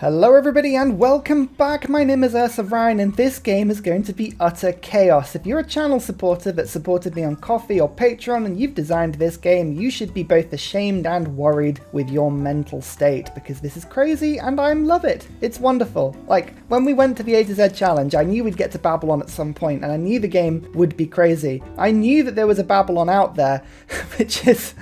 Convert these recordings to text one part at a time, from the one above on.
Hello everybody and welcome back. My name is Ursa and this game is going to be utter chaos. If you're a channel supporter that supported me on Ko-fi or Patreon and you've designed this game, you should be both ashamed and worried with your mental state because this is crazy and I love it. It's wonderful. Like, when we went to the A to Z challenge, I knew we'd get to Babylon at some point and I knew the game would be crazy. I knew that there was a Babylon out there, which is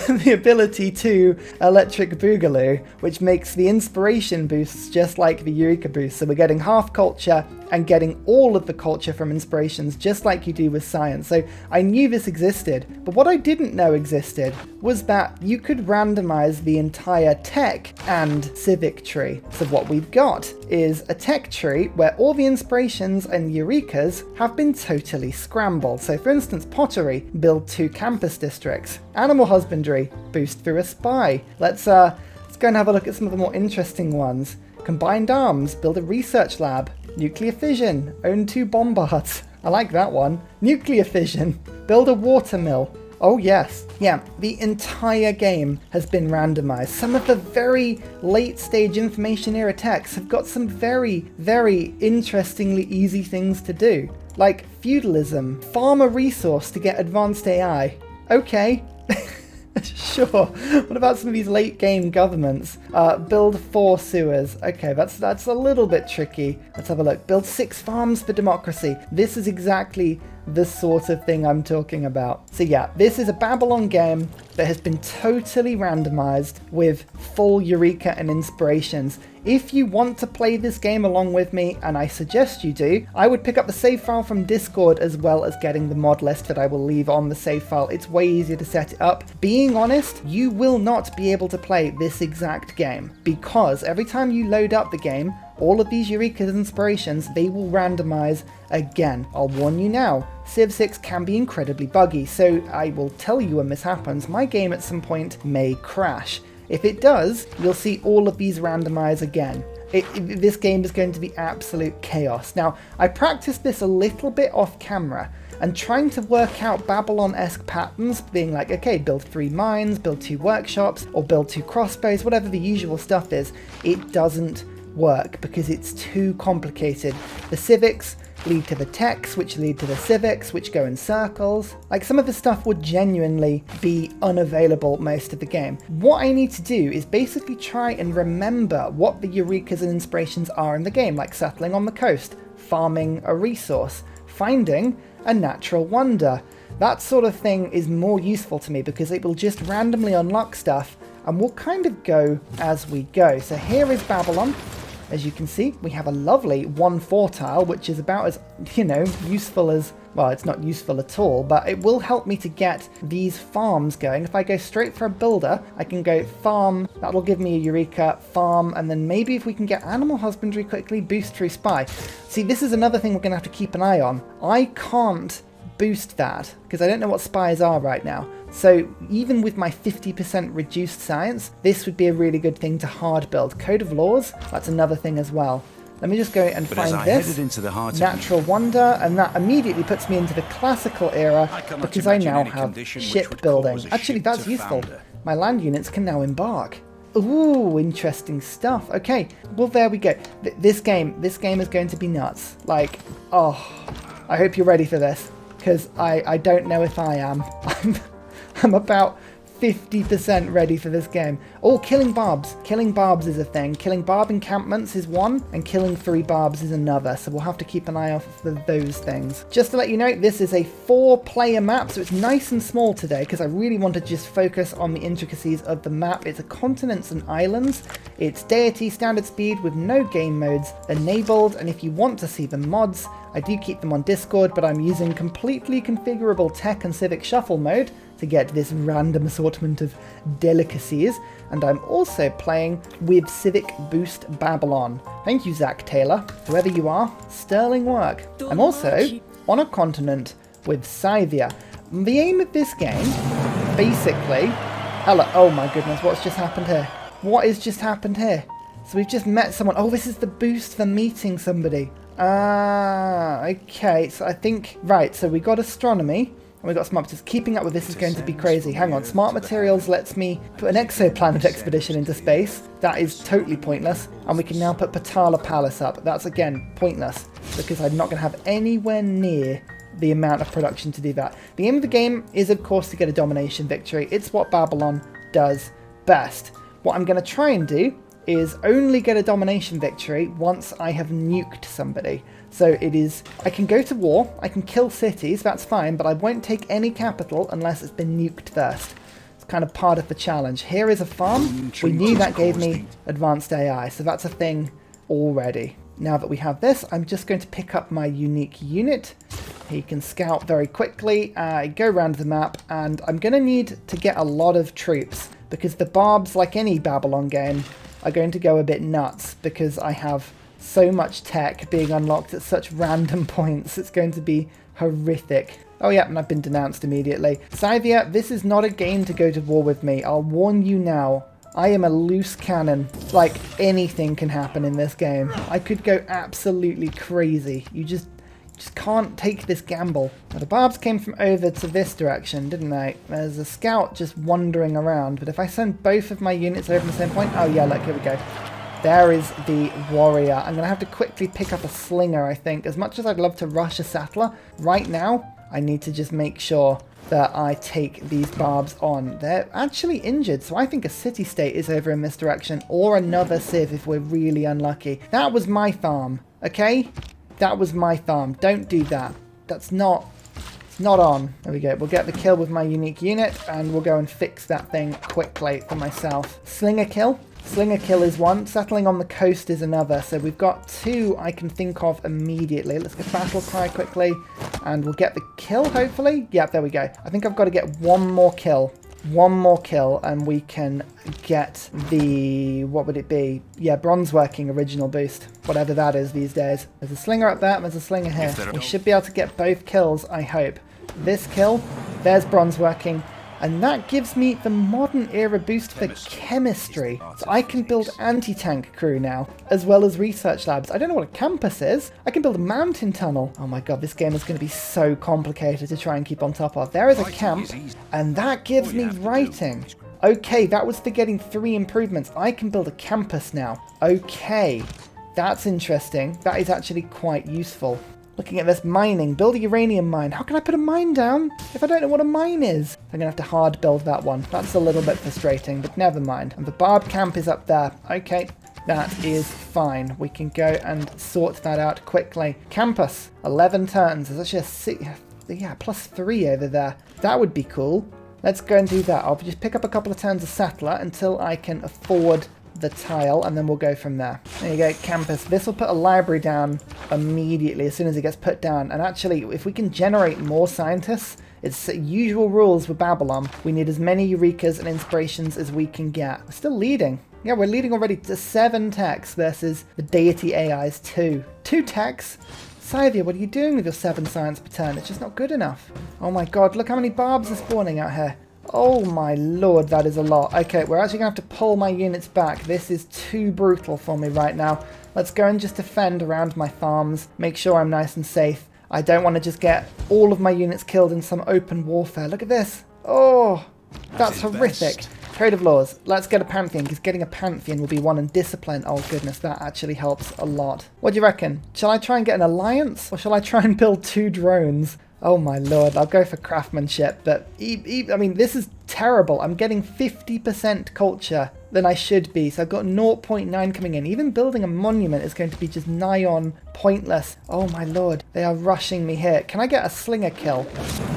the ability to Electric Boogaloo, which makes the inspiration boosts just like the Eureka boost. So we're getting half culture and getting all of the culture from inspirations just like you do with science. So I knew this existed, but what I didn't know existed was that you could randomize the entire tech and civic tree. So what we've got is a tech tree where all the inspirations and eurekas have been totally scrambled. So for instance, pottery, build 2 campus districts. Animal husbandry, boost through a spy. Let's go and have a look at some of the more interesting ones. Combined arms, build a research lab. Nuclear fission, own 2 bombards. I like that one. Nuclear fission, build a water mill. Oh yes. Yeah, the entire game has been randomized. Some of the very late stage information era techs have got some very, very interestingly easy things to do. Like feudalism, farm a resource to get advanced AI. Okay. Sure. What about some of these late game governments? Build 4 sewers. Okay, that's a little bit tricky. Let's have a look. Build 6 farms for democracy. This is exactly the sort of thing I'm talking about. So yeah, this is a Babylon game that has been totally randomized with full eureka and inspirations. If you want to play this game along with me, and I suggest you do, I would pick up the save file from Discord as well as getting the mod list that I will leave on the save file. It's way easier to set it up. Being honest, you will not be able to play this exact game because every time you load up the game, all of these eurekas and inspirations, they will randomize again. I'll warn you now, Civ 6 can be incredibly buggy, so I will tell you when this happens. My game at some point may crash. If it does, you'll see all of these randomize again. This game is going to be absolute chaos. Now, I practiced this a little bit off camera and trying to work out Babylon-esque patterns, being like, okay, build 3 mines, build 2 workshops, or build 2 crossbows, whatever the usual stuff is. It doesn't work because it's too complicated. The civics lead to the techs, which lead to the civics, which go in circles. Like, some of the stuff would genuinely be unavailable most of the game. What I need to do is basically try and remember what the eurekas and inspirations are in the game, like settling on the coast, farming a resource, finding a natural wonder. That sort of thing is more useful to me because it will just randomly unlock stuff and we'll kind of go as we go. So here is Babylon. As you can see, we have a lovely 1-4 tile, which is about as, useful as, well, it's not useful at all, but it will help me to get these farms going. If I go straight for a builder, I can go farm, that'll give me a eureka, farm, and then maybe if we can get animal husbandry quickly, boost through spy. See, this is another thing we're going to have to keep an eye on. I can't boost that because I don't know what spies are right now. So even with my 50% reduced science, this would be a really good thing to hard build. Code of laws, that's another thing as well. Let me just go and find this natural wonder, and that immediately puts me into the classical era because I now have shipbuilding. Actually, that's useful. My land units can now embark. Ooh, interesting stuff. Okay, well, there we go. This game is going to be nuts. Like, oh, I hope you're ready for this because I don't know if I am. I'm about 50% ready for this game. Oh, killing barbs. Killing barbs is a thing. Killing barb encampments is one, and killing 3 barbs is another, so we'll have to keep an eye out for those things. Just to let you know, this is a 4-player map, so it's nice and small today, because I really want to just focus on the intricacies of the map. It's a continents and islands. It's Deity standard speed with no game modes enabled, and if you want to see the mods, I do keep them on Discord, but I'm using completely configurable Tech and Civic shuffle mode to get this random assortment of delicacies, and I'm also playing with Civic Boost Babylon. Thank you, Zach Taylor. Whoever you are, sterling work. I'm also on a continent with Scythia. The aim of this game, basically... Hello, oh my goodness, what's just happened here? What has just happened here? So we've just met someone. Oh, this is the boost for meeting somebody. Ah, okay, so I think... Right, so we got astronomy. And we've got smart materials. Keeping up with this is going to be crazy. Hang on, smart materials lets me put an exoplanet expedition into space. That is totally pointless. And we can now put Patala Palace up. That's, again, pointless, because I'm not going to have anywhere near the amount of production to do that. The aim of the game is, of course, to get a domination victory. It's what Babylon does best. What I'm going to try and do is only get a domination victory once I have nuked somebody. So it is, I can go to war, I can kill cities, that's fine, but I won't take any capital unless it's been nuked first. It's kind of part of the challenge. Here is a farm. We knew that gave me advanced AI, so that's a thing already. Now that we have this, I'm just going to pick up my unique unit. He can scout very quickly, go around the map, and I'm going to need to get a lot of troops, because the Barbs, like any Babylon game, are going to go a bit nuts, because I have so much tech being unlocked at such random points. It's going to be horrific. Oh yeah, and I've been denounced immediately. Scythia, this is not a game to go to war with me. I'll warn you now. I am a loose cannon. Like, anything can happen in this game. I could go absolutely crazy. You just can't take this gamble. Now, the Barbs came from over to this direction, didn't they? There's a scout just wandering around, but if I send both of my units over the same point... Oh yeah, look, here we go. There is the warrior. I'm going to have to quickly pick up a slinger, I think. As much as I'd love to rush a settler, right now, I need to just make sure that I take these Barbs on. They're actually injured, so I think a city-state is over in this direction, or another civ if we're really unlucky. That was my farm, okay? That was my farm. Don't do that. That's not... It's not on. There we go. We'll get the kill with my unique unit, and we'll go and fix that thing quickly for myself. Slinger kill. Slinger kill is one. Settling on the coast is another. So we've got two I can think of immediately. Let's get battle cry quickly, and we'll get the kill, hopefully. Yeah, there we go. I think I've got to get one more kill. One more kill, and we can get the... What would it be? Yeah, bronze working original boost. Whatever that is these days. There's a slinger up there, there's a slinger here. We should be able to get both kills, I hope. This kill, there's bronze working. And that gives me the modern era boost for chemistry. So I can build anti-tank crew now, as well as research labs. I don't know what a campus is. I can build a mountain tunnel. Oh my god, this game is going to be so complicated to try and keep on top of. There is a camp, and that gives me writing. Okay, that was for getting 3 improvements. I can build a campus now. Okay, that's interesting. That is actually quite useful. Looking at this mining, build a uranium mine. How can I put a mine down if I don't know what a mine is? I'm going to have to hard build that one. That's a little bit frustrating, but never mind. And the barb camp is up there. Okay, that is fine. We can go and sort that out quickly. Campus, 11 turns. There's actually a 6, yeah, +3 over there. That would be cool. Let's go and do that. I'll just pick up a couple of turns of settler until I can afford the tile, and then we'll go from there. There you go, campus. This will put a library down immediately as soon as it gets put down. And actually, if we can generate more scientists, it's usual rules with Babylon. We need as many eurekas and inspirations as we can get. We're still leading. Yeah, we're leading already to 7 techs versus the Deity AI's 2. 2 techs? Scythia, what are you doing with your 7 science per turn? It's just not good enough. Oh my god, look how many barbs are spawning out here. Oh my lord, that is a lot. Okay, we're actually going to have to pull my units back. This is too brutal for me right now. Let's go and just defend around my farms. Make sure I'm nice and safe. I don't want to just get all of my units killed in some open warfare. Look at this. Oh, that's horrific. Code of laws. Let's get a pantheon, because getting a pantheon will be 1 in discipline. Oh goodness, that actually helps a lot. What do you reckon? Shall I try and get an alliance, or shall I try and build 2 drones? Oh my lord, I'll go for craftsmanship, but I mean, this is terrible. I'm getting 50% culture than I should be, so I've got 0.9 coming in. Even building a monument is going to be just nigh on pointless. Oh my lord, they are rushing me here. Can I get a slinger kill?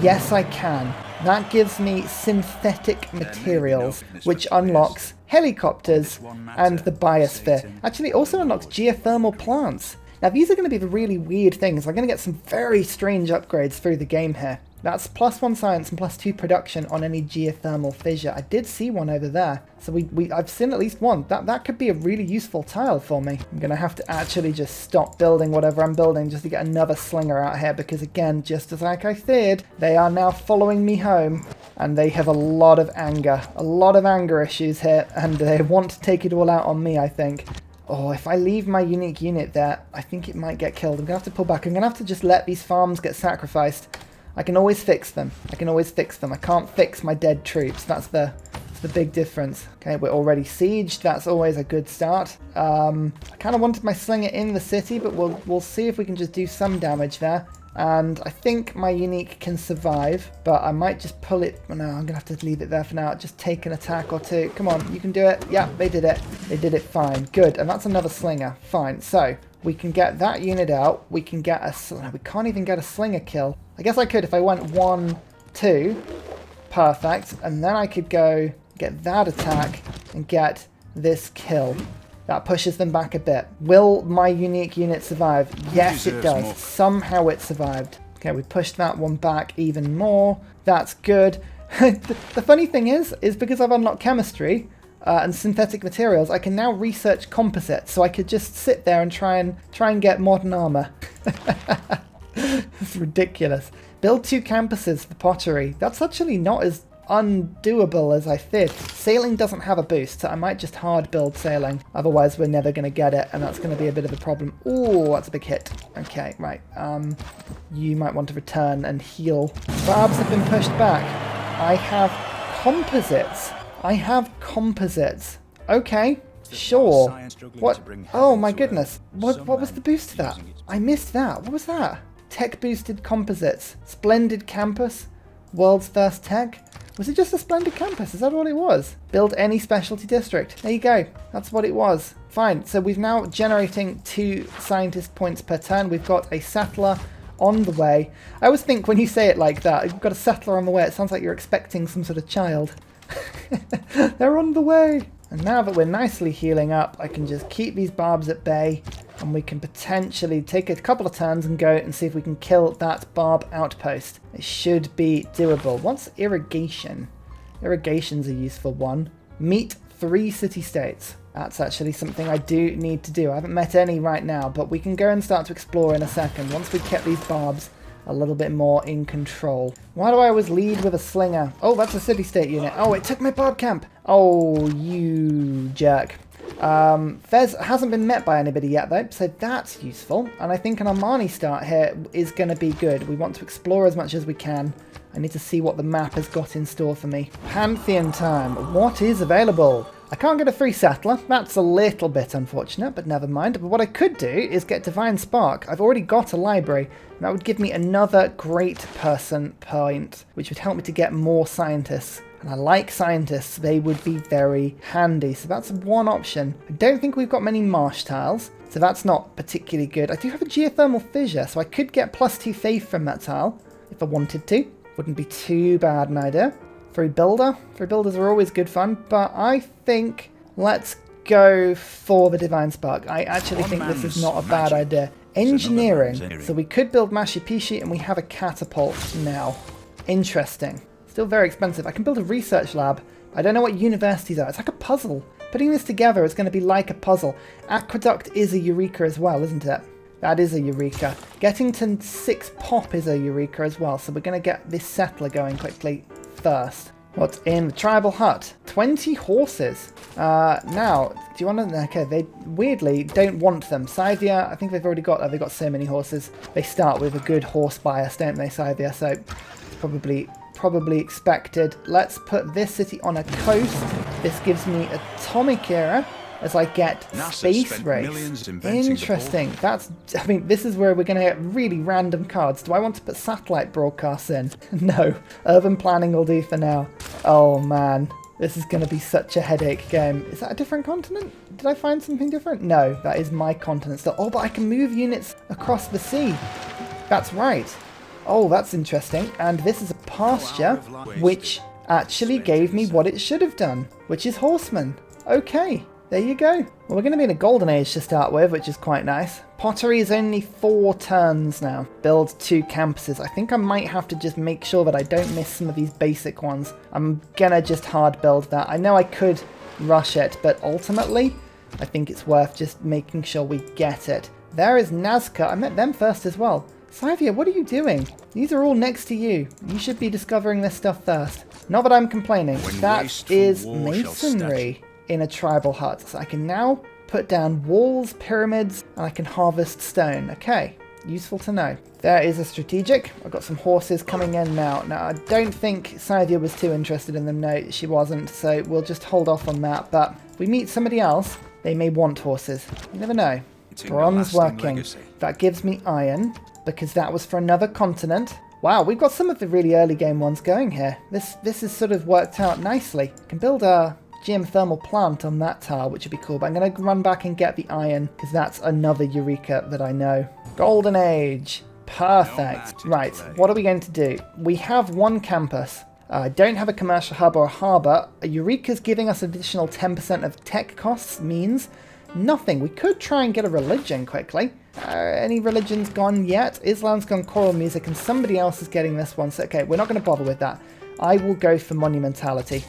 Yes, I can. That gives me synthetic materials, which unlocks helicopters and the biosphere. Actually, it also unlocks geothermal plants. Now, these are going to be the really weird things. I'm going to get some very strange upgrades through the game here. That's +1 science and +2 production on any geothermal fissure. I did see one over there. So I've seen at least one. That could be a really useful tile for me. I'm going to have to actually just stop building whatever I'm building just to get another slinger out here. Because again, just as like I feared, they are now following me home. And they have a lot of anger. A lot of anger issues here. And they want to take it all out on me, I think. Oh, if I leave my unique unit there, I think it might get killed. I'm going to have to pull back. I'm going to have to just let these farms get sacrificed. I can always fix them. I can always fix them. I can't fix my dead troops. That's the big difference. Okay, we're already sieged. That's always a good start. I kind of wanted my slinger in the city, but we'll see if we can just do some damage there. And I think my unique can survive, but I might just pull it. No, I'm gonna have to leave it there for now. Just take an attack or two. Come on, you can do it. Yeah, they did it. They did it fine. Good. And that's another slinger. Fine. So we can get that unit out. We can get a. We can't even get a slinger kill. I guess I could if I went 1, 2. Perfect. And then I could go get that attack and get this kill. That pushes them back a bit. Will my unique unit survive? Yes, it does. More. Somehow it survived. Okay, we pushed that one back even more. That's good. The funny thing is because I've unlocked chemistry and synthetic materials, I can now research composites. So I could just sit there and try and get modern armor. It's ridiculous. Build 2 campuses for pottery. That's actually not as undoable as I feared. Sailing doesn't have a boost, so I might just hard build sailing. Otherwise, we're never going to get it, and that's going to be a bit of a problem. Oh, that's a big hit. Okay, right. You might want to return and heal. Barbs have been pushed back. I have composites. I have composites. Okay, sure. What? Oh my goodness. What was the boost to that? I missed that. What was that? Tech boosted composites. Splendid campus. World's first tech. Was it just a splendid campus? Is that all it was? Build any specialty district. There you go. That's what it was. Fine. So we've now generating 2 scientist points per turn. We've got a settler on the way. I always think when you say it like that, you've got a settler on the way, it sounds like you're expecting some sort of child. They're on the way. And now that we're nicely healing up, I can just keep these barbs at bay, and we can potentially take a couple of turns and go and see if we can kill that barb outpost. It should be doable. What's irrigation? Irrigation's a useful one. Meet 3 city-states. That's actually something I do need to do. I haven't met any right now, but we can go and start to explore in a second once we've kept these barbs a little bit more in control. Why do I always lead with a slinger? Oh, that's a city-state unit. Oh, it took my barb camp. Oh, you jerk. Fez hasn't been met by anybody yet though, so that's useful. And I think an Armani start here is going to be good. We want to explore as much as we can. I need to see what the map has got in store for me. Pantheon time. What is available? I can't get a free settler. That's a little bit unfortunate, but never mind. But what I could do is get Divine Spark. I've already got a library. And that would give me another great person point, which would help me to get more scientists. And I like scientists. They would be very handy. So that's one option. I don't think we've got many marsh tiles, so that's not particularly good. I do have a geothermal fissure, so I could get +2 faith from that tile if I wanted to. Wouldn't be too bad an idea. Free builder. Free builders are always good fun, but I think let's go for the Divine Spark. I actually think this is not a bad idea. Engineering. So we could build Mashipishi, and we have a catapult now. Interesting. Still very expensive. I can build a research lab. I don't know what universities are. It's like a puzzle. Putting this together is going to be like a puzzle. Aqueduct is a eureka as well, isn't it? That is a eureka. Getting to 6 pop is a eureka as well, so we're going to get this settler going quickly first. What's in the tribal hut? 20 horses. Now, do you want to... Okay, they weirdly don't want them. Scythia, I think they've already got... Oh, they've got so many horses. They start with a good horse bias, don't they, Scythia? So, probably expected. Let's put this city on a coast. This gives me atomic era as I get space race. Interesting. That's, I mean, this is where we're going to get really random cards. Do I want to put satellite broadcasts in? No. Urban planning will do for now. Oh man, this is going to be such a headache game. Is that a different continent? Did I find something different? No, that is my continent still. Oh, but I can move units across the sea. That's right. Oh, that's interesting. And this is a pasture, which actually gave me what it should have done, which is horsemen. Okay. There you go. Well, we're going to be in a golden age to start with, which is quite nice. Pottery is only 4 turns now. Build 2 campuses. I think I might have to just make sure that I don't miss some of these basic ones. I'm going to just hard build that. I know I could rush it, but ultimately, I think it's worth just making sure we get it. There is Nazca. I met them first as well. Scythia, what are you doing? These are all next to you. You should be discovering this stuff first. Not that I'm complaining. That is masonry in a tribal hut. So I can now put down walls, pyramids, and I can harvest stone. Okay, Useful to know. There is a strategic. I've got some horses coming in now. Now, I don't think Scythia was too interested in them. No, she wasn't. So we'll just hold off on that. But if we meet somebody else, they may want horses. You never know. Bronze working. Legacy. That gives me iron, because that was for another continent. Wow, we've got some of the really early game ones going here. This is sort of worked out nicely. I can build a geothermal plant on that tile, which would be cool. But I'm going to run back and get the iron, because that's another eureka that I know. Golden Age. Perfect. Right, what are we going to do? We have one campus. I don't have a commercial hub or a harbour. A eureka's giving us additional 10% of tech costs means nothing. We could try and get a religion quickly. Any religions gone yet? Islam's gone choral music, and somebody else is getting this one. So, okay, we're not going to bother with that. I will go for monumentality.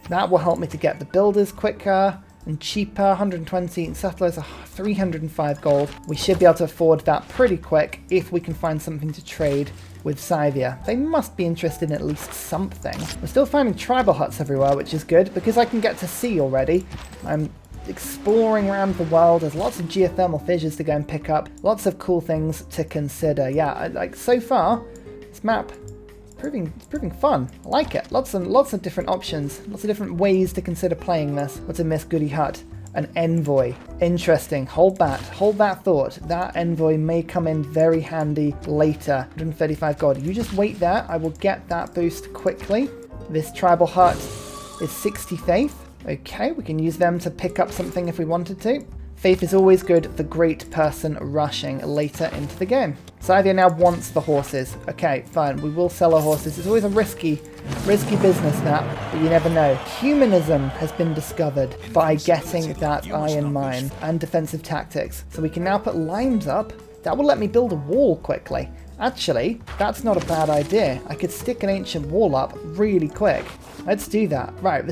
That will help me to get the builders quicker and cheaper. 120 settlers, 305 gold. We should be able to afford that pretty quick if we can find something to trade with Scythia. They must be interested in at least something. We're still finding tribal huts everywhere, which is good because I can get to sea already. I'm exploring around the world. There's lots of geothermal fissures to go and pick up. Lots of cool things to consider. Yeah, like so far, this map is proving fun. I like it. Lots of different options. Lots of different ways to consider playing this. What's a Miss Goody Hut? An envoy. Interesting. Hold that thought. That envoy may come in very handy later. 135 gold. You just wait there. I will get that boost quickly. This tribal hut is 60 faith. Okay, we can use them to pick up something if we wanted to. Faith is always good for great person rushing later into the game. Scythia now wants the horses. Okay, fine. We will sell our horses. It's always a risky business, that, but you never know. Humanism has been discovered by getting that iron mine and defensive tactics. So we can now put limes up. That will let me build a wall quickly. Actually, that's not a bad idea. I could stick an ancient wall up really quick. Let's do that. Right,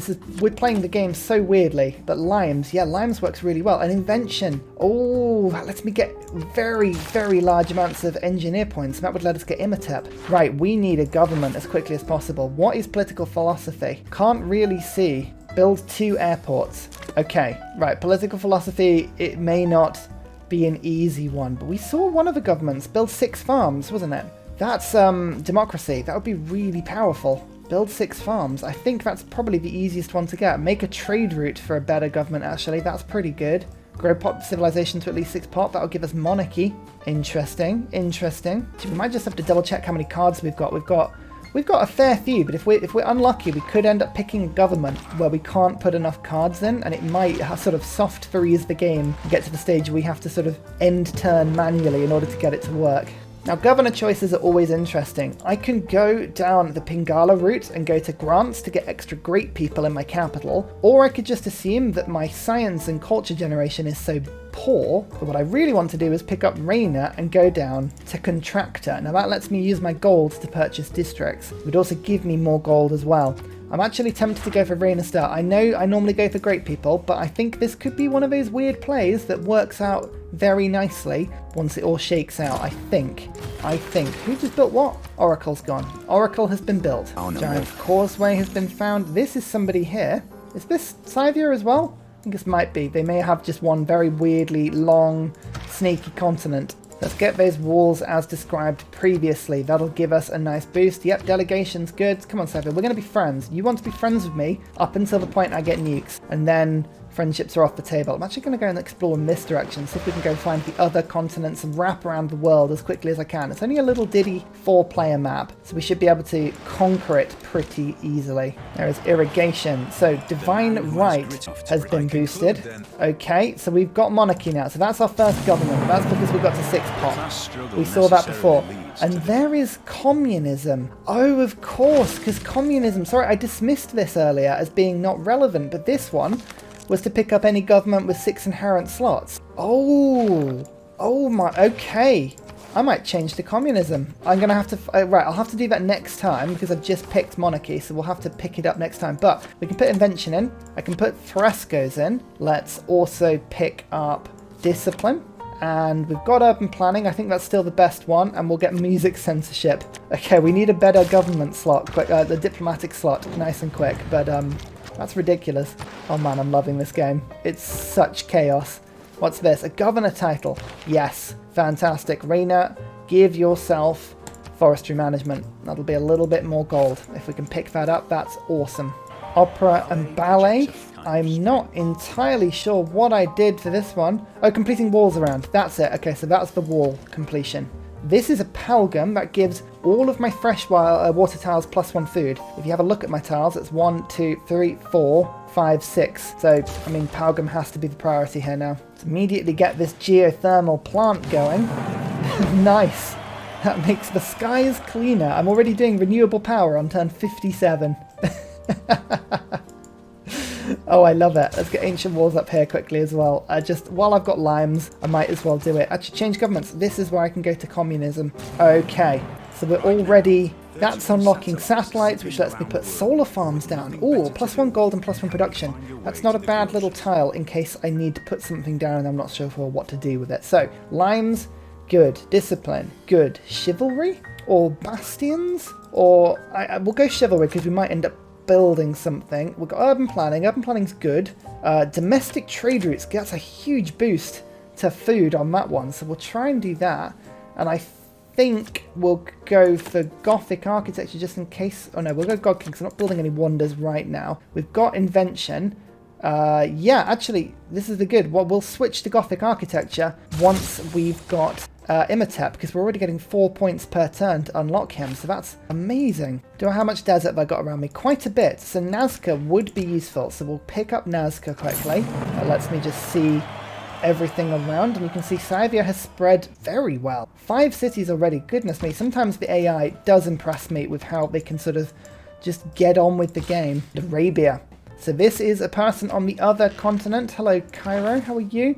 we're playing the game so weirdly, but limes, yeah, limes works really well. An invention. Oh, that lets me get very, very large amounts of engineer points. That would let us get Imhotep. Right, we need a government as quickly as possible. What is political philosophy? Can't really see. Build 2 airports. Okay, right, political philosophy, it may not be an easy one, but we saw one of the governments build 6 farms, wasn't it? That's democracy. That would be really powerful. Build 6 farms. I think that's probably the easiest one to get. Make a trade route for a better government, actually. That's pretty good. Grow pop civilization to at least 6 pop. That'll give us monarchy. Interesting. We might just have to double check how many cards we've got. We've got a fair few, but if we're unlucky, we could end up picking a government where we can't put enough cards in, and it might sort of soft freeze the game and get to the stage where we have to sort of end turn manually in order to get it to work. Now, governor choices are always interesting. I can go down the Pingala route and go to grants to get extra great people in my capital, or I could just assume that my science and culture generation is so poor that what I really want to do is pick up Reina and go down to contractor. Now that lets me use my gold to purchase districts. It would also give me more gold as well. I'm actually tempted to go for Reina Star. I know I normally go for great people, but I think this could be one of those weird plays that works out very nicely once it all shakes out, I think. Who just built what? Oracle's gone. Oracle has been built. Oh, no. Giant causeway has been found. This is somebody here. Is this Scythia as well? I think this might be. They may have just one very weirdly long, snaky continent. Let's get those walls as described previously. That'll give us a nice boost. Yep, delegation's good. Come on, Scythia. We're going to be friends. You want to be friends with me up until the point I get nukes. And then friendships are off the table. I'm actually going to go and explore in this direction, see if we can go find the other continents and wrap around the world as quickly as I can. It's only a little ditty 4-player map, so we should be able to conquer it pretty easily. There is irrigation. So Divine Right has been boosted. Okay, so we've got monarchy now. So that's our first government. That's because we got to 6 pop. We saw that before. And there is communism. Oh, of course, because communism... Sorry, I dismissed this earlier as being not relevant, but this one was to pick up any government with 6 inherent slots. Oh my, okay. I might change to communism. I'm going to have to, right, I'll have to do that next time because I've just picked monarchy, so we'll have to pick it up next time. But we can put invention in. I can put frescoes in. Let's also pick up discipline. And we've got urban planning. I think that's still the best one. And we'll get music censorship. Okay, we need a better government slot, quick, the diplomatic slot, nice and quick. But that's ridiculous. Oh man, I'm loving this game. It's such chaos. What's this? A governor title. Yes. Fantastic. Raina, give yourself forestry management. That'll be a little bit more gold. If we can pick that up, that's awesome. Opera and ballet. I'm not entirely sure what I did for this one. Oh, completing walls around. That's it. Okay, so that's the wall completion. This is a Palgum that gives all of my fresh water tiles +1 food. If you have a look at my tiles, it's 1, 2, 3, 4, 5, 6. So, I mean, Palgum has to be the priority here now. Let's immediately get this geothermal plant going. Nice. That makes the skies cleaner. I'm already doing renewable power on turn 57. Oh, I love it. Let's get ancient walls up here quickly as well. Just while I've got limes, I might as well do it. Actually, change governments. This is where I can go to communism. Okay, so we're already... That's unlocking satellites, which lets me put solar farms down. Ooh, +1 gold and +1 production. That's not a bad little tile in case I need to put something down and I'm not sure for what to do with it. So, limes, good. Discipline, good. Chivalry? Or bastions? Or... we'll go chivalry because we might end up building something. We've got urban planning. Urban planning's good. Domestic trade routes. That's a huge boost to food on that one. So we'll try and do that. And I think we'll go for Gothic architecture just in case. Oh no, we'll go God King because I'm not building any wonders right now. We've got invention. Yeah, actually, this is the good. Well, we'll switch to Gothic architecture once we've got Imhotep, because we're already getting 4 points per turn to unlock him, so that's amazing. Do I how much desert have I got around me? Quite a bit, so Nazca would be useful, so we'll pick up Nazca quickly. That lets me just see everything around, and you can see Scythia has spread very well. 5 cities already, goodness me. Sometimes the AI does impress me with how they can sort of just get on with the game. Arabia. So this is a person on the other continent. Hello, Cairo, how are you?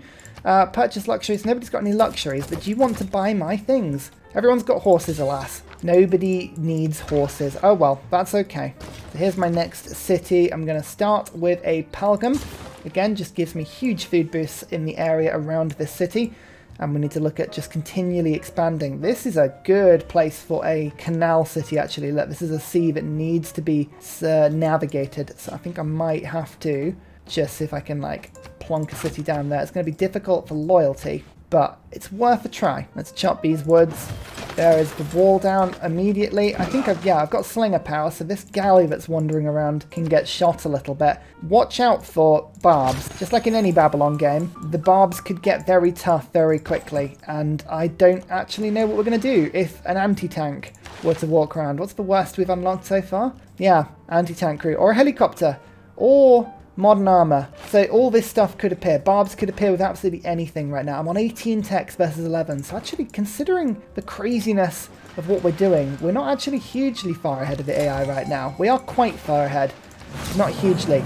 Purchase luxuries. Nobody's got any luxuries, but do you want to buy my things? Everyone's got horses, alas. Nobody needs horses. Oh well, that's okay. So here's my next city. I'm going to start with a Palgum. Again, just gives me huge food boosts in the area around this city. And we need to look at just continually expanding. This is a good place for a canal city, actually. Look, this is a sea that needs to be navigated. So I think I might have to just see if I can, like, plonk a city down there. It's going to be difficult for loyalty, but it's worth a try. Let's chop these woods. There is the wall down immediately. I think I've got slinger power, so this galley that's wandering around can get shot a little bit. Watch out for barbs. Just like in any Babylon game, the barbs could get very tough very quickly, and I don't actually know what we're going to do if an anti-tank were to walk around. What's the worst we've unlocked so far? Yeah, anti-tank crew, or a helicopter, or modern armor. So all this stuff could appear. Barbs could appear with absolutely anything right now. I'm on 18 techs versus 11. So actually, considering the craziness of what we're doing, we're not actually hugely far ahead of the AI right now. We are quite far ahead. Not hugely.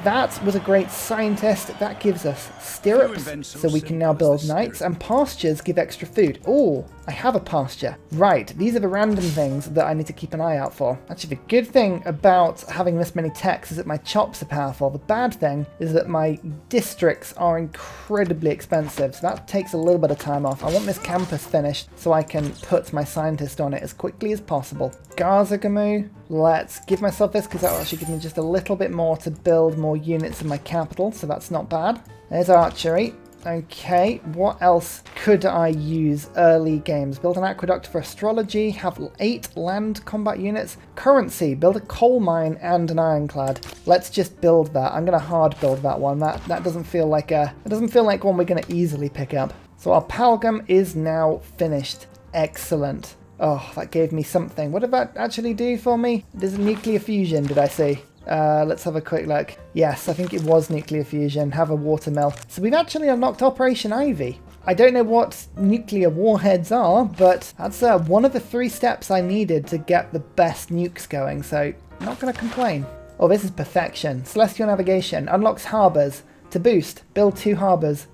That was a great scientist. That gives us stirrups, so we can now build knights, and pastures give extra food. Oh, I have a pasture. Right, these are the random things that I need to keep an eye out for. Actually, the good thing about having this many techs is that my chops are powerful. The bad thing is that my districts are incredibly expensive, so that takes a little bit of time off. I want this campus finished so I can put my scientist on it as quickly as possible. Garzagamu, let's give myself this because that will actually give me just a little bit more to build more units in my capital, so that's not bad. There's archery. Okay, what else could I use early games? Build an aqueduct for astrology, have 8 land combat units, currency, build a coal mine and an ironclad. Let's just build that. I'm going to hard build that one. That doesn't feel like one we're going to easily pick up. So our Palgum is now finished. Excellent. Oh, that gave me something. What did that actually do for me? There's a nuclear fusion, did I see? Let's have a quick look. Yes, I think it was nuclear fusion. Have a water mill. So we've actually unlocked Operation Ivy. I don't know what nuclear warheads are, but that's one of the 3 steps I needed to get the best nukes going, so I'm not going to complain. Oh, this is perfection. Celestial navigation unlocks harbours. To boost, build 2 harbours.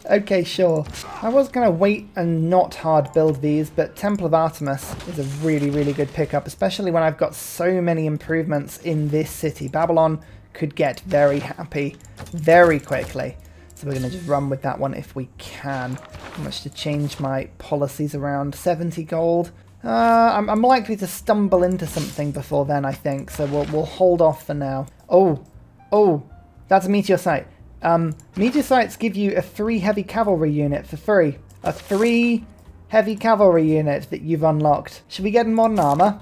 Okay, sure. I was going to wait and not hard build these, but Temple of Artemis is a really, really good pickup, especially when I've got so many improvements in this city. Babylon could get very happy very quickly. So we're going to just run with that one if we can. How much to change my policies around? 70 gold. I'm likely to stumble into something before then, I think, so we'll hold off for now. Oh, That's a meteor site. Meteor sites give you a 3 heavy cavalry unit for free. A 3 heavy cavalry unit that you've unlocked. Should we get in modern armor?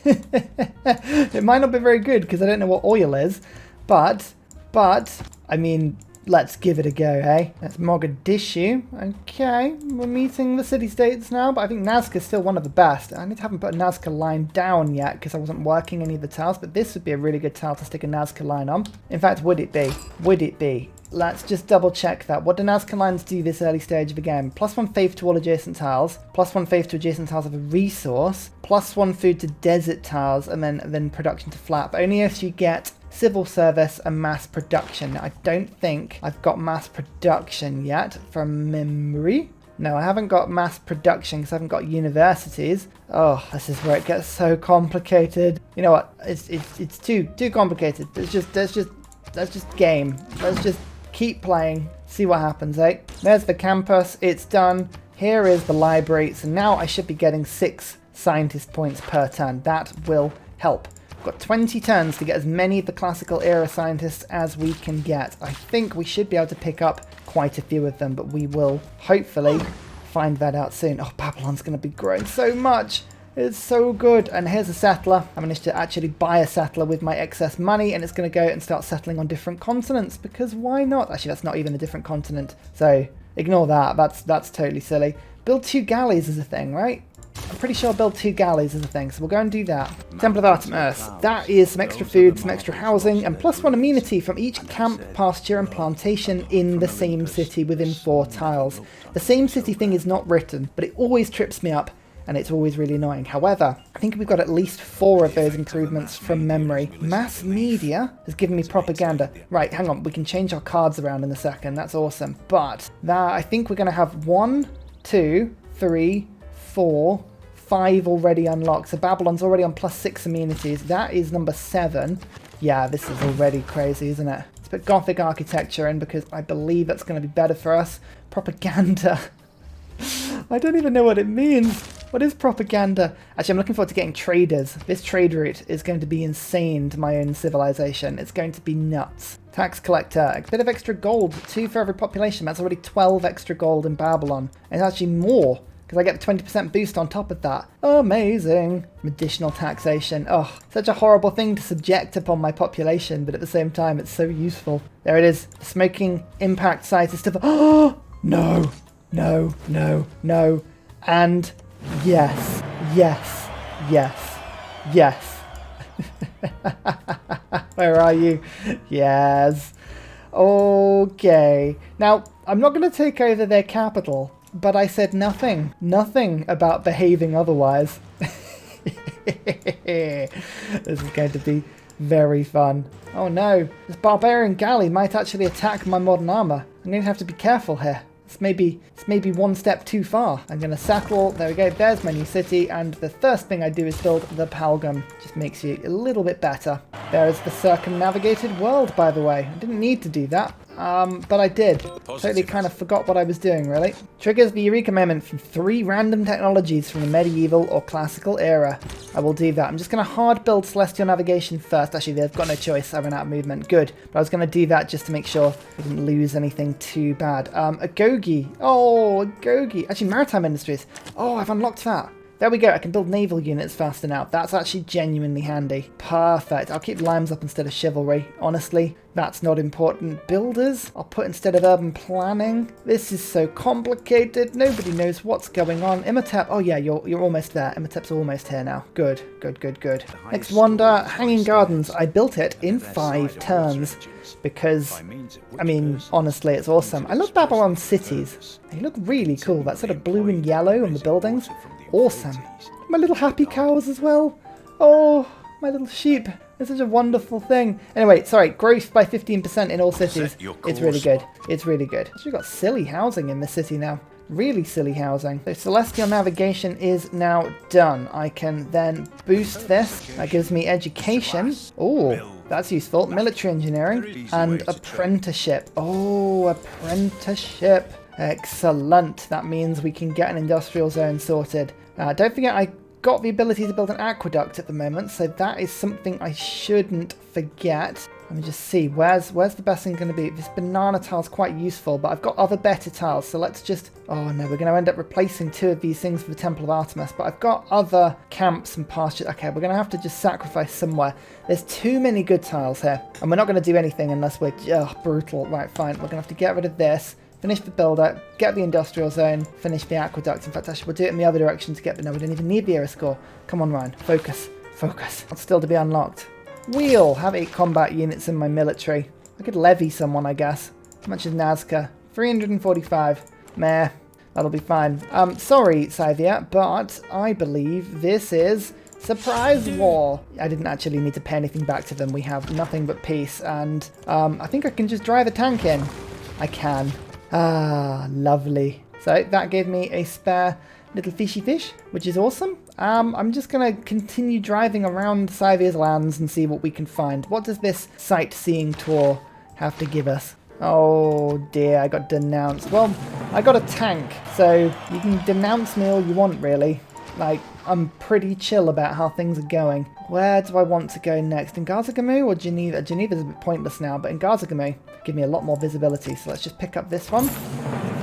It might not be very good because I don't know what oil is, but, I mean, let's give it a go, eh? That's Mogadishu. Okay, we're meeting the city-states now, but I think Nazca's still one of the best. I haven't put a Nazca line down yet because I wasn't working any of the tiles, but this would be a really good tile to stick a Nazca line on. In fact, would it be? Would it be? Let's just double check that. What do Nazca lines do this early stage of the game? +1 faith to all adjacent tiles, +1 faith to adjacent tiles of a resource, +1 food to desert tiles, and then production to flat. But only if you get civil service and mass production. I don't think I've got mass production yet from memory. No, I haven't got mass production because I haven't got universities. Oh, this is where it gets so complicated. You know what? It's too complicated. Let's just game. Let's just keep playing. See what happens, eh? There's the campus. It's done. Here is the library. So now I should be getting 6 scientist points per turn. That will help. Got 20 turns to get as many of the classical era scientists as we can get. I think we should be able to pick up quite a few of them, but we will hopefully find that out soon. Oh, Babylon's going to be growing so much. It's so good. And here's a settler. I managed to actually buy a settler with my excess money, and it's going to go and start settling on different continents, because why not? Actually, that's not even a different continent, so ignore that. That's totally silly. Build 2 galleys is a thing, right? I'm pretty sure build 2 galleys is a thing, so we'll go and do that. Temple of Artemis. That is some extra food, some extra housing, and +1 amenity from each camp, pasture, and plantation in the same city within 4 tiles. The same city thing is not written, but it always trips me up, and it's always really annoying. However, I think we've got at least 4 of those improvements from memory. Mass media has given me propaganda. Right, hang on, we can change our cards around in a second. That's awesome. But that, I think we're going to have 1, 2, 3, 4, 5 already unlocked. So Babylon's already on +6 amenities. That is number 7. Yeah, this is already crazy, isn't it? Let's put Gothic architecture in because I believe that's going to be better for us. Propaganda. I don't even know what it means. What is propaganda? Actually, I'm looking forward to getting traders. This trade route is going to be insane to my own civilization. It's going to be nuts. Tax collector, a bit of extra gold, 2 for every population. That's already 12 extra gold in Babylon. And it's actually more, because I get the 20% boost on top of that. Amazing. Additional taxation. Oh, such a horrible thing to subject upon my population, but at the same time, it's so useful. There it is. The smoking impact site is still... Oh, no, no, no, no. And yes, yes, yes, yes. Where are you? Yes. Okay. Now, I'm not going to take over their capital, but I said nothing about behaving otherwise. This is going to be very fun. Oh no, this barbarian galley might actually attack my modern armor. I'm going to have to be careful here. It's maybe one step too far. I'm going to settle. There we go. There's my new city. And the first thing I do is build the Palgum. Just makes you a little bit better. There is the circumnavigated world, by the way. I didn't need to do that. But I did. Totally kind of forgot what I was doing, really. Triggers the Eureka moment from 3 random technologies from the medieval or classical era. I will do that. I'm just going to hard build Celestial Navigation first. Actually, they've got no choice. I ran out of movement. Good. But I was going to do that just to make sure we didn't lose anything too bad. Agogi. Oh, Agogi. Actually, Maritime Industries. Oh, I've unlocked that. There we go, I can build naval units faster now. That's actually genuinely handy. Perfect. I'll keep limes up instead of chivalry. Honestly, that's not important. Builders, I'll put instead of urban planning. This is so complicated. Nobody knows what's going on. Imhotep, oh yeah, you're almost there. Imhotep's almost here now. Good, good, good, good. Next wonder, Hanging Gardens. I built it in 5 turns. Because, I mean, honestly, it's awesome. I love Babylon cities. They look really cool. That sort of blue and yellow on the buildings. Awesome. My little happy cows as well. Oh, my little sheep. It's such a wonderful thing. Anyway, sorry, growth by 15% in all cities. It's really good. It's really good. We've got silly housing in this city now. Really silly housing. So Celestial Navigation is now done. I can then boost this. That gives me education. Oh, that's useful. Military engineering and apprenticeship. Oh, apprenticeship. Excellent. That means we can get an industrial zone sorted. Don't forget, I got the ability to build an aqueduct at the moment, so that is something I shouldn't forget. Let me just see, where's the best thing going to be? This banana tile's quite useful, but I've got other better tiles, so let's just... Oh no, we're going to end up replacing 2 of these things for the Temple of Artemis, but I've got other camps and pastures. Okay, we're going to have to just sacrifice somewhere. There's too many good tiles here, and we're not going to do anything unless we're brutal. Right, fine, we're going to have to get rid of this. Finish the builder, get the industrial zone, finish the aqueduct. In fact, actually, we'll do it in the other direction to get... No, we don't even need the era score. Come on, Ryan. Focus. Focus. It's still to be unlocked. Wheel. Have 8 combat units in my military. I could levy someone, I guess. How much is Nazca? 345. Meh. That'll be fine. Sorry, Scythia, but I believe this is... Surprise war! I didn't actually need to pay anything back to them. We have nothing but peace, and I think I can just drive a tank in. I can. Ah, lovely. So that gave me a spare little fishy fish, which is awesome. I'm just going to continue driving around Scythia's lands and see what we can find. What does this sightseeing tour have to give us? Oh dear, I got denounced. Well, I got a tank, so you can denounce me all you want, really. Like, I'm pretty chill about how things are going. Where do I want to go next? In Gazagamu or Geneva? Geneva's a bit pointless now, but in Gazagamu, give me a lot more visibility. So let's just pick up this one.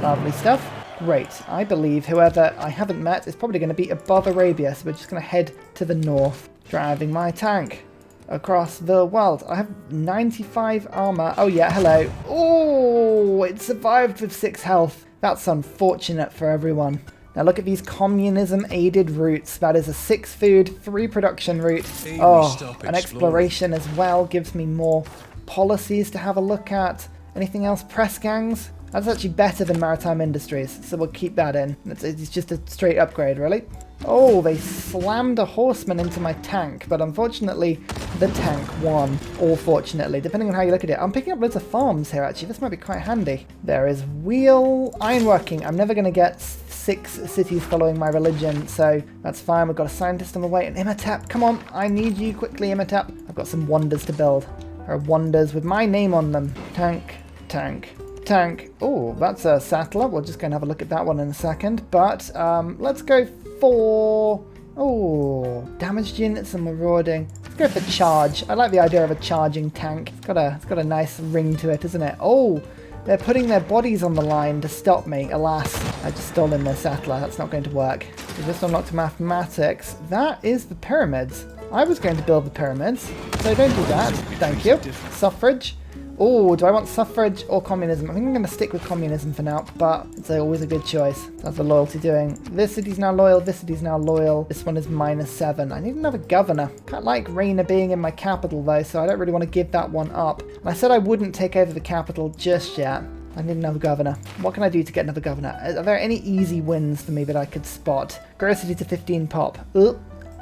Lovely stuff. Great. I believe whoever I haven't met is probably going to be above Arabia, so we're just going to head to the north. Driving my tank across the world. I have 95 armor. Oh yeah, hello. Oh, it survived with 6 health. That's unfortunate for everyone. Now look at these communism-aided routes. That is a 6 food, 3 production route. Oh, an exploration as well gives me more policies to have a look at. Anything else? Press gangs? That's actually better than maritime industries, so we'll keep that in. It's just a straight upgrade, really. Oh, they slammed a horseman into my tank, but unfortunately, the tank won. Or fortunately, depending on how you look at it. I'm picking up loads of farms here, actually. This might be quite handy. There is wheel ironworking. I'm never going to get 6 cities following my religion, so that's fine. We've got a scientist on the way. And Imhotep, come on. I need you quickly, Imhotep. I've got some wonders to build. There are wonders with my name on them. Tank, tank, tank. Oh, that's a sattler. We're just going to have a look at that one in a second. But let's go for... Oh, damaged units and marauding. Let's go for charge. I like the idea of a charging tank. It's got a nice ring to it, isn't it? Oh, they're putting their bodies on the line to stop me. Alas, I just stole in their sattler. That's not going to work. We just unlocked mathematics. That is the pyramids. I was going to build the pyramids, so don't do that. Thank you. Suffrage. Oh, do I want suffrage or communism? I think I'm going to stick with communism for now, but it's always a good choice. That's the loyalty doing. This city's now loyal, this city's now loyal. This one is -7. I need another governor. Can't like Reina being in my capital though, so I don't really want to give that one up. And I said I wouldn't take over the capital just yet. I need another governor. What can I do to get another governor? Are there any easy wins for me that I could spot? Grow city to 15 pop.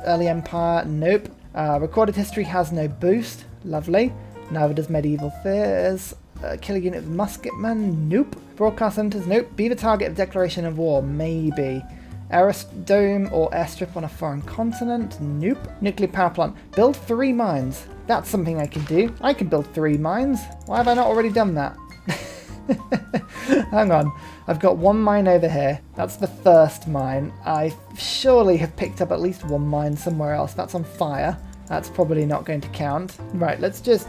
Early empire, nope. Recorded history has no boost. Lovely. Neither does medieval fears. Killer unit of musketmen, nope. Broadcast centers, nope. Be the target of declaration of war, maybe. Aerosdome or airstrip on a foreign continent, nope. Nuclear power plant. Build 3 mines. That's something I can do. I can build 3 mines. Why have I not already done that? Hang on. I've got 1 mine over here. That's the first mine. I surely have picked up at least 1 mine somewhere else. That's on fire. That's probably not going to count. Right, let's just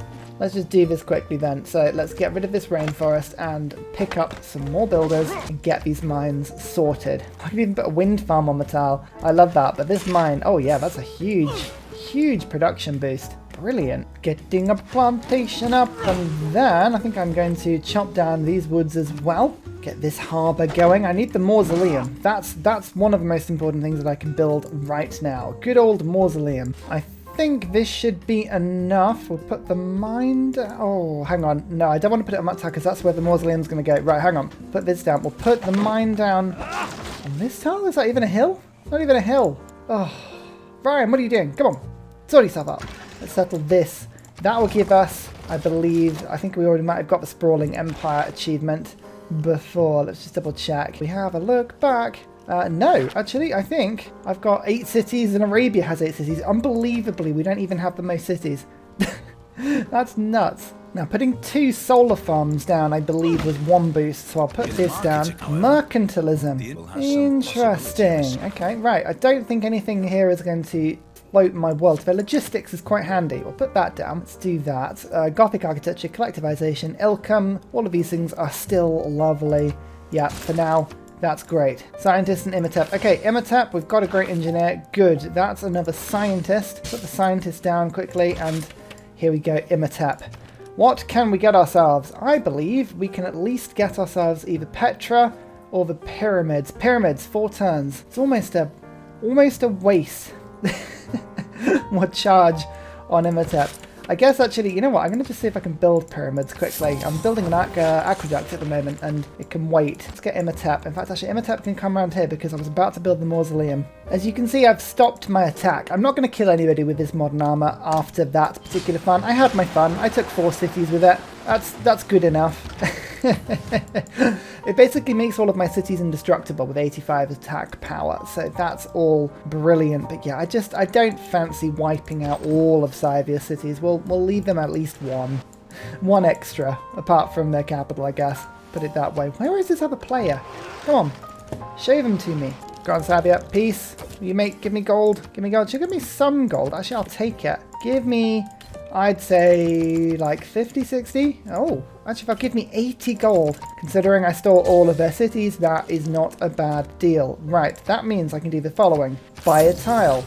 do this quickly then. So let's get rid of this rainforest and pick up some more builders and get these mines sorted. I can even put a wind farm on the tile. I love that. But this mine, oh yeah, that's a huge production boost. Brilliant. Getting a plantation up, and then I think I'm going to chop down these woods as well. Get this harbour going. I need the mausoleum. That's one of the most important things that I can build right now. Good old mausoleum. I think this should be enough. We'll put the mine down. Oh, hang on. No, I don't want to put it on that tile because that's where the mausoleum's going to go. Right, hang on. Put this down. We'll put the mine down on this tile. Is that even a hill? It's not even a hill. Oh, Ryan, what are you doing? Come on. Sort yourself up. Let's settle this. That will give us, I believe, I think we already might have got the Sprawling Empire achievement before. Let's just double check. We have a look back. No, actually, I think I've got 8 cities and Arabia has 8 cities. Unbelievably, we don't even have the most cities. That's nuts. Now, putting 2 solar farms down, I believe, was 1 boost, so I'll put this down. Mercantilism. Interesting. Okay, right. I don't think anything here is going to float my world. Their logistics is quite handy. We'll put that down. Let's do that. Gothic architecture, collectivization, Ilcum, all of these things are still lovely. Yeah, for now, that's great. Scientist and Imhotep. Okay, Imhotep, we've got a great engineer. Good, that's another scientist. Put the scientist down quickly, and here we go, Imhotep. What can we get ourselves? I believe we can at least get ourselves either Petra or the pyramids. Pyramids, 4 turns. It's almost a waste. More charge on Imhotep. I guess actually, you know what? I'm going to just see if I can build pyramids quickly. I'm building an aqueduct at the moment and it can wait. Let's get Imhotep. In fact, actually, Imhotep can come around here because I was about to build the mausoleum. As you can see, I've stopped my attack. I'm not going to kill anybody with this modern armor after that particular fun. I had my fun. I took 4 cities with it. That's good enough. It basically makes all of my cities indestructible with 85 attack power, so that's all brilliant. But yeah, I don't fancy wiping out all of Scythia's cities. We'll leave them at least one extra, apart from their capital, I guess. Put it that way. Where is this other player? Come on, show them to me. Go on, Scythia, peace. Give me gold. Give me gold. Should give me some gold. Actually, I'll take it. Give me, I'd say, like 50, 60? Oh, actually, if I'll give me 80 gold, considering I stole all of their cities, that is not a bad deal. Right, that means I can do the following. Buy a tile,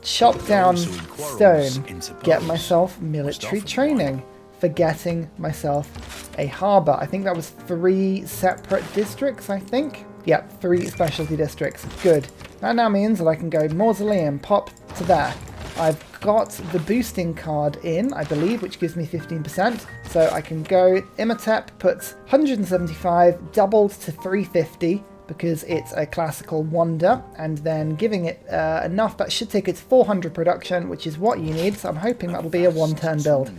chop down stone, get myself military training, for getting myself a harbour. I think that was 3 separate districts, I think. Yep, 3 specialty districts. Good. That now means that I can go mausoleum, pop to there. I've got the boosting card in, I believe, which gives me 15%. So I can go, Imhotep puts 175 doubled to 350 because it's a classical wonder, and then giving it enough, that should take it to 400 production, which is what you need. So I'm hoping that'll be a 1-turn build,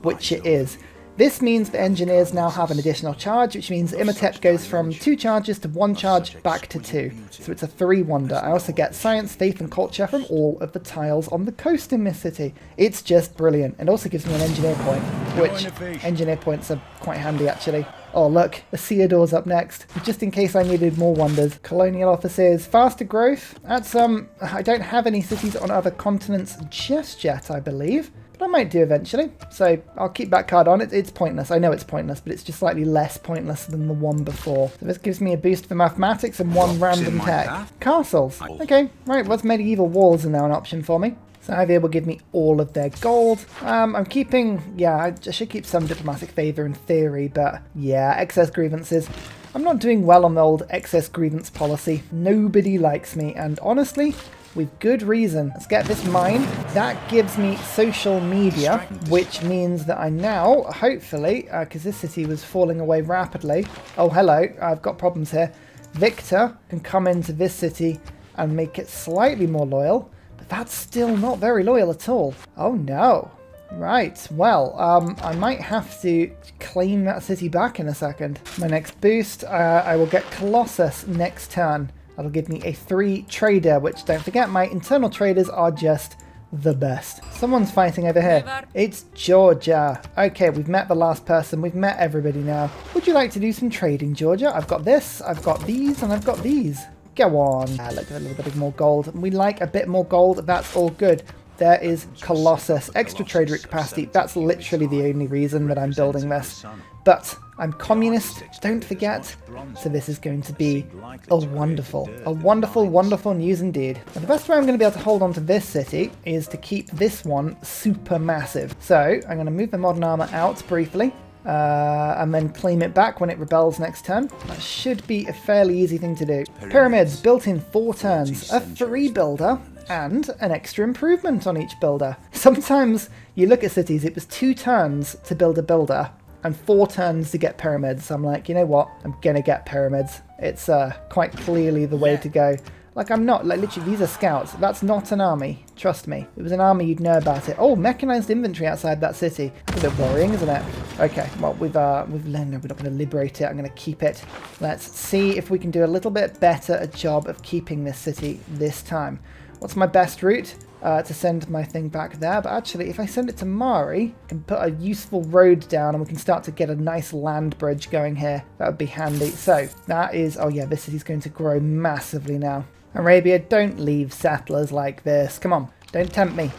which it is. This means the engineers now have an additional charge, which means Imhotep goes from 2 charges to 1 charge back to 2. So it's a 3 wonder. I also get science, faith and culture from all of the tiles on the coast in this city. It's just brilliant. It also gives me an engineer point, which engineer points are quite handy actually. Oh look, the Theodore's up next, just in case I needed more wonders. Colonial offices, faster growth. That's I don't have any cities on other continents just yet, I believe. But I might do eventually, so I'll keep that card on. It's pointless. I know it's pointless, but it's just slightly less pointless than the one before. So this gives me a boost for mathematics and 1 random tech. Castles. Okay, right, what's medieval walls are now an option for me. So Scythia will give me all of their gold. I'm keeping, yeah, I should keep some diplomatic favour in theory, but yeah, excess grievances. I'm not doing well on the old excess grievance policy. Nobody likes me, and honestly, with good reason. Let's get this mine. That gives me social media, which means that I now, hopefully, because this city was falling away rapidly. Oh, hello, I've got problems here. Victor can come into this city and make it slightly more loyal, but that's still not very loyal at all. Oh no. Right, well, I might have to claim that city back in a second. My next boost, I will get Colossus next turn. That'll give me a 3 trader, which, don't forget, my internal traders are just the best. Someone's fighting over here. It's Georgia. Okay, we've met the last person. We've met everybody now. Would you like to do some trading, Georgia? I've got this, I've got these, and I've got these. Go on. Let's do a little bit more gold. We like a bit more gold. That's all good. There is Colossus. Extra trader capacity. That's literally the only reason that I'm building this. But I'm communist, don't forget, so this is going to be a wonderful, wonderful news indeed. And the best way I'm going to be able to hold on to this city is to keep this one super massive. So I'm going to move the modern armor out briefly, and then claim it back when it rebels next turn. That should be a fairly easy thing to do. Pyramids built in 4 turns, a 3 builder, and an extra improvement on each builder. Sometimes you look at cities, it was 2 turns to build a builder, and 4 turns to get pyramids. I'm like, you know what? I'm gonna get pyramids. It's quite clearly the way to go. Like, I'm not, like, literally, these are scouts. That's not an army. Trust me. If it was an army, you'd know about it. Oh, mechanized infantry outside that city. That's a bit worrying, isn't it? Okay, well, we're not going to liberate it. I'm going to keep it. Let's see if we can do a little bit better a job of keeping this city this time. What's my best route? To send my thing back there, but actually if I send it to Mari, I can put a useful road down and we can start to get a nice land bridge going here. That would be handy. So that is, oh yeah, this city's going to grow massively now. Arabia, don't leave settlers like this. Come on, Don't tempt me.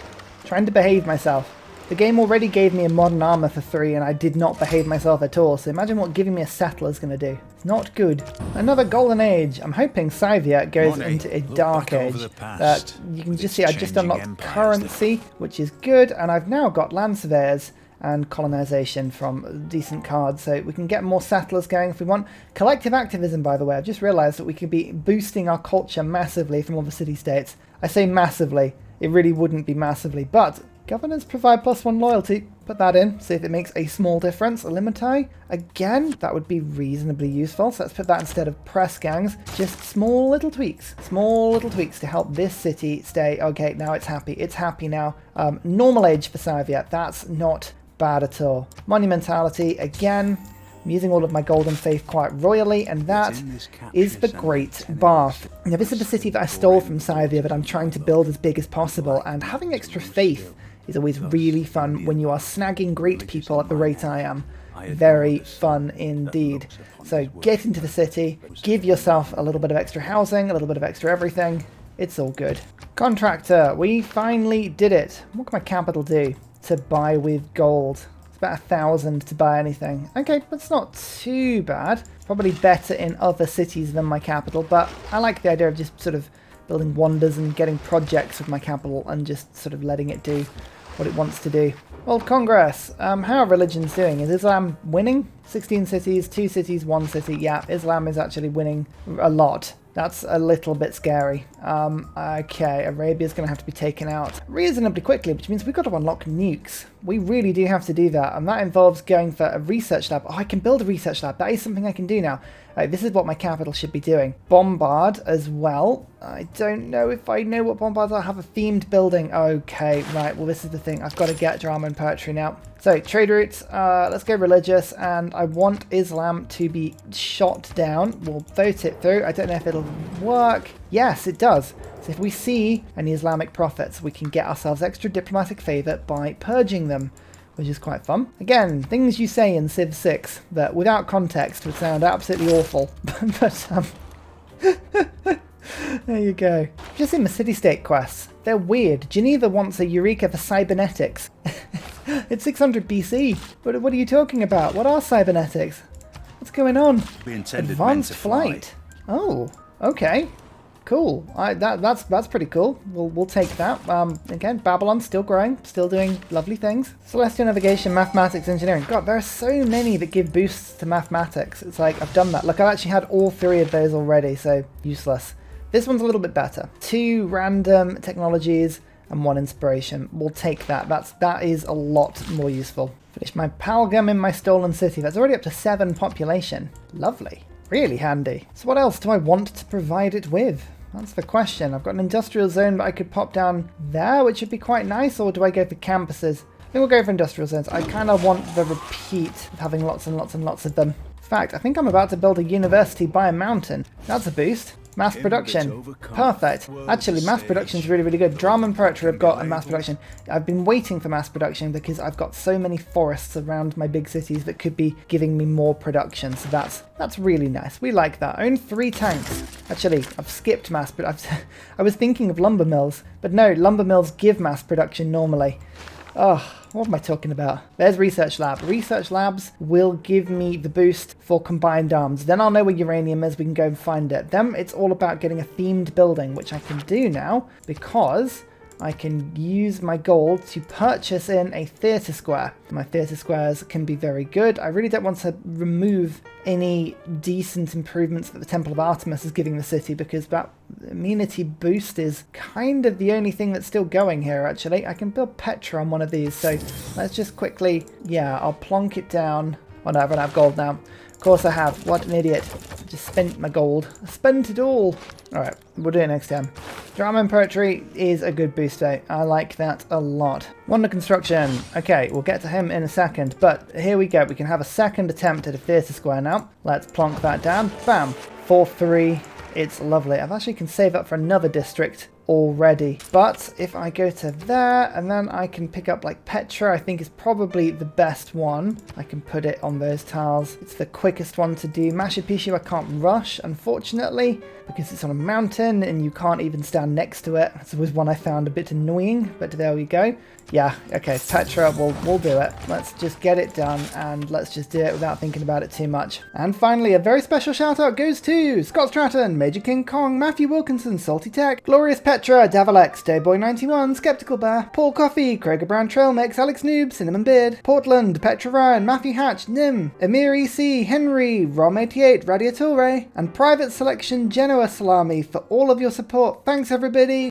Trying to behave myself. The game already gave me a modern armor for 3 and I did not behave myself at all, so imagine what giving me a settler is going to do. It's not good. Another golden age. I'm hoping Scythia goes into a dark age. You can just see I just unlocked currency, which is good, and I've now got land surveyors and colonization from decent cards, so we can get more settlers going if we want. Collective activism, by the way, I've just realised that we could be boosting our culture massively from all the city-states. I say massively, it really wouldn't be massively, but governors provide +1 loyalty. Put that in, see if it makes a small difference. Limiti, again, that would be reasonably useful, so let's put that instead of press gangs. Just small little tweaks to help this city stay. Okay, now it's happy. It's happy now. Normal age for Scythia, that's not bad at all. Monumentality, again, I'm using all of my golden faith quite royally, and that is the Great Bath. Now, this is the city that I stole from Scythia that I'm trying to build as big as possible, and having extra faith is always really fun when you are snagging great people at the rate I am. Very fun indeed. So get into the city, give yourself a little bit of extra housing, a little bit of extra everything. It's all good. Contractor, we finally did it. What can my capital do to buy with gold? It's about 1,000 to buy anything. Okay, that's not too bad. Probably better in other cities than my capital, but I like the idea of just sort of building wonders and getting projects with my capital and just sort of letting it do what it wants to do. World Congress. How are religions doing? Is Islam winning? 16 cities, 2 cities, 1 city. Yeah, Islam is actually winning a lot. That's a little bit scary. Okay, Arabia's going to have to be taken out reasonably quickly, which means we've got to unlock nukes. We really do have to do that, and that involves going for a research lab. Oh, I can build a research lab. That is something I can do now. This is what my capital should be doing. Bombard as well. I don't know if I know what bombards are. I have a themed building. Okay, right. Well, this is the thing. I've got to get drama and poetry now. So, trade routes. Let's go religious, and I want Islam to be shot down. We'll vote it through. I don't know if it'll work. Yes, it does. So if we see any Islamic prophets, we can get ourselves extra diplomatic favour by purging them, which is quite fun. Again, things you say in Civ 6 that without context would sound absolutely awful. But there you go. Just in the city-state quests, they're weird. Geneva wants a eureka for cybernetics. It's 600 BC. But what are you talking about? What are cybernetics? What's going on? Advanced flight. Oh, okay. Cool. That's pretty cool. We'll take that. Again, Babylon's still growing, still doing lovely things. Celestial navigation, mathematics, engineering. God, there are so many that give boosts to mathematics. It's like I've done that. Look, I've actually had all 3 of those already, so useless. This one's a little bit better. 2 random technologies and 1 inspiration. We'll take that. That is a lot more useful. Finish my Palgum in my stolen city. That's already up to 7 population. Lovely. Really handy. So what else do I want to provide it with? That's the question. I've got an industrial zone that I could pop down there, which would be quite nice, or do I go for campuses? I think we'll go for industrial zones. I kind of want the repeat of having lots and lots and lots of them. In fact, I think I'm about to build a university by a mountain. That's a boost. Mass production. Perfect. Actually, mass production is really, really good. Drama and poetry I've got, and mass production. I've been waiting for mass production because I've got so many forests around my big cities that could be giving me more production. So that's really nice. We like that. Own 3 tanks. Actually, I've skipped mass production. I was thinking of lumber mills, but no, lumber mills give mass production normally. Oh, what am I talking about? There's Research Lab. Research Labs will give me the boost for combined arms. Then I'll know where uranium is. We can go and find it. Then it's all about getting a themed building, which I can do now because I can use my gold to purchase in a theatre square. My theatre squares can be very good. I really don't want to remove any decent improvements that the Temple of Artemis is giving the city because that amenity boost is kind of the only thing that's still going here, actually. I can build Petra on one of these, so let's just quickly, yeah, I'll plonk it down. Oh no, I've run out of gold now. Of course I have. What an idiot. I just spent my gold. I spent it all. Alright, we'll do it next time. Drama and poetry is a good booster. I like that a lot. Wonder construction. Okay, we'll get to him in a second, but here we go. We can have a second attempt at a theatre square now. Let's plonk that down. Bam. 4-3. It's lovely. I've actually can save up for another district already. But if I go to there, and then I can pick up like Petra, I think is probably the best one. I can put it on those tiles. It's the quickest one to do. Mashapishu I can't rush, unfortunately, because it's on a mountain and you can't even stand next to it. This was one I found a bit annoying, but there we go. Yeah, okay, Petra, we'll do it. Let's just get it done, and let's just do it without thinking about it too much. And finally, a very special shout out goes to Scott Stratton, Major King Kong, Matthew Wilkinson, Salty Tech, Glorious Petra, Davalex, Dayboy91, Skeptical Bear, Paul Coffey, Krager Brown Trail Mix, Alex Noob, Cinnamon Beard, Portland, Petra Ryan, Matthew Hatch, Nim, Emir EC, Henry, Rom88, Radiature, and Private Selection Genoa Salami for all of your support. Thanks everybody!